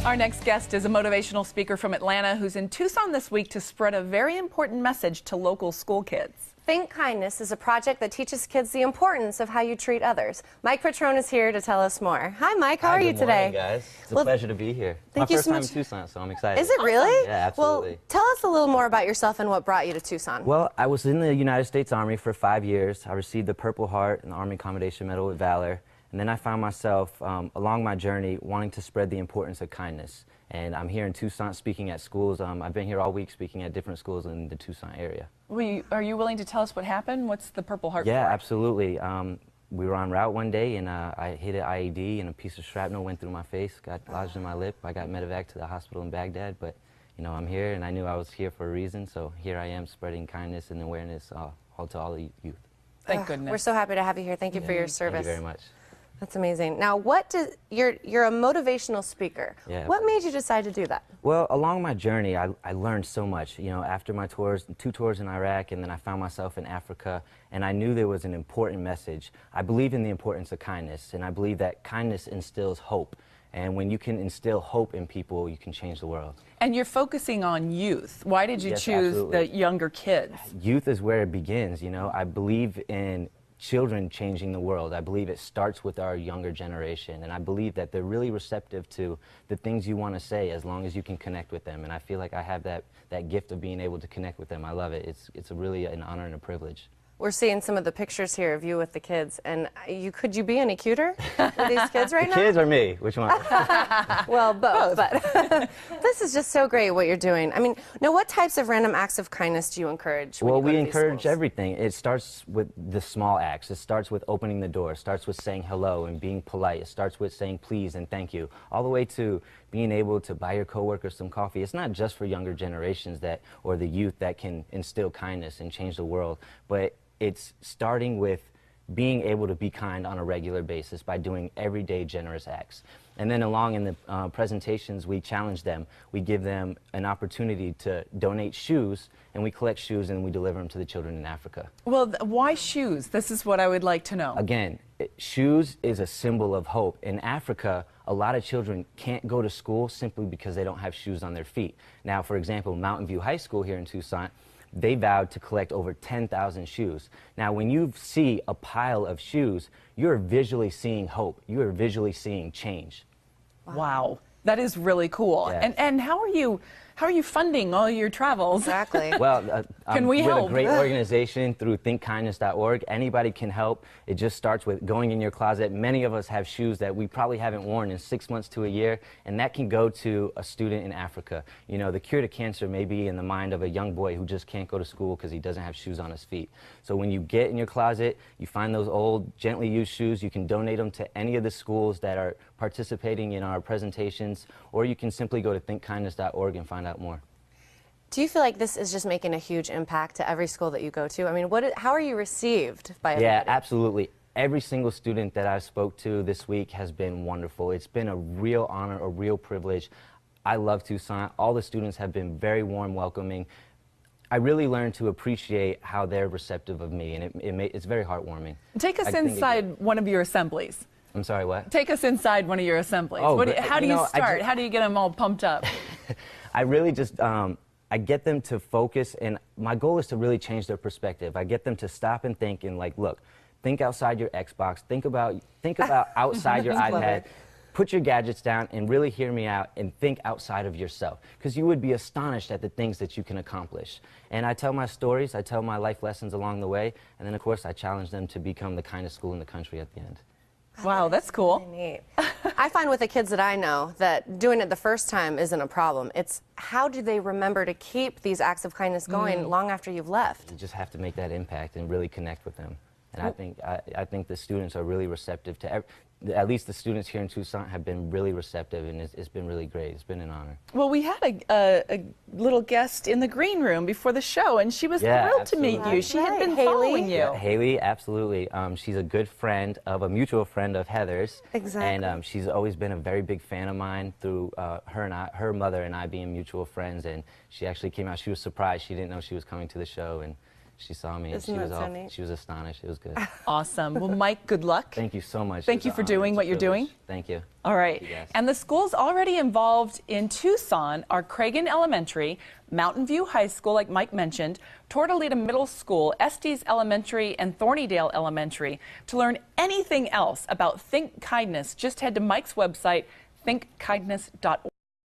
Our next guest is a motivational speaker from Atlanta who's in Tucson this week to spread a very important message to local school kids. Think Kindness is a project that teaches kids the importance of how you treat others. Mike Petrone is here to tell us more. Hi, Mike. How are you today? Good morning, guys. It's a pleasure to be here. Thank you My so first time much. in Tucson, so I'm excited. Is it really? Yeah, absolutely. Well, tell us a little more about yourself and what brought you to Tucson. Well, I was in the United States Army for 5 years. I received the Purple Heart and the Army Commendation Medal with Valor. And then I found myself, along my journey, wanting to spread the importance of kindness. And I'm here in Tucson speaking at schools. I've been here all week speaking at different schools in the Tucson area. Are you willing to tell us what happened? What's the Purple Heart Yeah, for? absolutely. We were en route one day, and I hit an IED, and a piece of shrapnel went through my face, got lodged in my lip. I got medevac to the hospital in Baghdad, but you know, I'm here, and I knew I was here for a reason, so here I am spreading kindness and awareness all to all the youth. Thank goodness. We're so happy to have you here. Thank you for your service. Thank you very much. That's amazing. Now, you're a motivational speaker. Yeah. What made you decide to do that? Well, along my journey, I learned so much. You know, after my tours, 2 tours in Iraq, and then I found myself in Africa, and I knew there was an important message. I believe in the importance of kindness, and I believe that kindness instills hope. And when you can instill hope in people, you can change the world. And you're focusing on youth. Why did you Yes, choose absolutely. the younger kids? Youth is where it begins, you know. I believe in children changing the world. I believe it starts with our younger generation, and I believe that they're really receptive to the things you want to say as long as you can connect with them. And I feel like I have that gift of being able to connect with them. I love it. It's really an honor and a privilege. We're seeing some of the pictures here of you with the kids, and could you be any cuter with these kids right now? Kids or me? Which one? Well, both. But this is just so great what you're doing. I mean, now what types of random acts of kindness do you encourage? Well, we when you go to these encourage schools? everything. It starts with the small acts. It starts with opening the door. It starts with saying hello and being polite. It starts with saying please and thank you, all the way to being able to buy your coworkers some coffee. It's not just for younger generations or the youth that can instill kindness and change the world, but it's starting with being able to be kind on a regular basis by doing everyday generous acts. And then along in the presentations, we challenge them. We give them an opportunity to donate shoes, and we collect shoes and we deliver them to the children in Africa. Well, why shoes? This is what I would like to know. Again, shoes is a symbol of hope. In Africa, a lot of children can't go to school simply because they don't have shoes on their feet. Now, for example, Mountain View High School here in Tucson, they vowed to collect over 10,000 shoes. Now, when you see a pile of shoes, you're visually seeing hope. You are visually seeing change. Wow. That is really cool. Yes. And how are you funding all your travels? Exactly. Well, Can we with help? a great organization through thinkkindness.org. Anybody can help. It just starts with going in your closet. Many of us have shoes that we probably haven't worn in 6 months to a year, and that can go to a student in Africa. You know, the cure to cancer may be in the mind of a young boy who just can't go to school because he doesn't have shoes on his feet. So when you get in your closet, you find those old, gently used shoes, you can donate them to any of the schools that are participating in our presentations, or you can simply go to thinkkindness.org and find out more. Do you feel like this is just making a huge impact to every school that you go to? I mean, how are you received by everybody? Yeah, absolutely. Every single student that I spoke to this week has been wonderful. It's been a real honor, a real privilege. I love Tucson. All the students have been very warm, welcoming. I really learned to appreciate how they're receptive of me, and it's very heartwarming. Take us inside one of your assemblies. I'm sorry, what? Take us inside one of your assemblies. Oh, How do you know, start? How do you get them all pumped up? I really just, I get them to focus, and my goal is to really change their perspective. I get them to stop and think and like, look, think outside your Xbox, think about outside your iPad, put your gadgets down and really hear me out and think outside of yourself, because you would be astonished at the things that you can accomplish. And I tell my stories, I tell my life lessons along the way, and then of course I challenge them to become the kindest school in the country at the end. Wow, that's cool. Really neat. I find with the kids that I know that doing it the first time isn't a problem. It's how do they remember to keep these acts of kindness going long after you've left? You just have to make that impact and really connect with them. And I think the students are really receptive to at least the students here in Tucson have been really receptive, and it's been really great. It's been an honor. Well, we had a little guest in the green room before the show, and she was thrilled to meet you. She had been following you. Yeah, Haley, absolutely. She's a good friend of a mutual friend of Heather's. Exactly. And she's always been a very big fan of mine through her mother and I being mutual friends. And she actually came out. She was surprised. She didn't know she was coming to the show, and She saw me. Isn't that so neat? She was astonished. It was good. Awesome. Well, Mike, good luck. Thank you so much. Thank you for doing what you're doing. Thank you. All right. Thank you guys. And the schools already involved in Tucson are Cragen Elementary, Mountain View High School, like Mike mentioned, Tortolita Middle School, Estes Elementary, and Thornydale Elementary. To learn anything else about Think Kindness, just head to Mike's website, thinkkindness.org.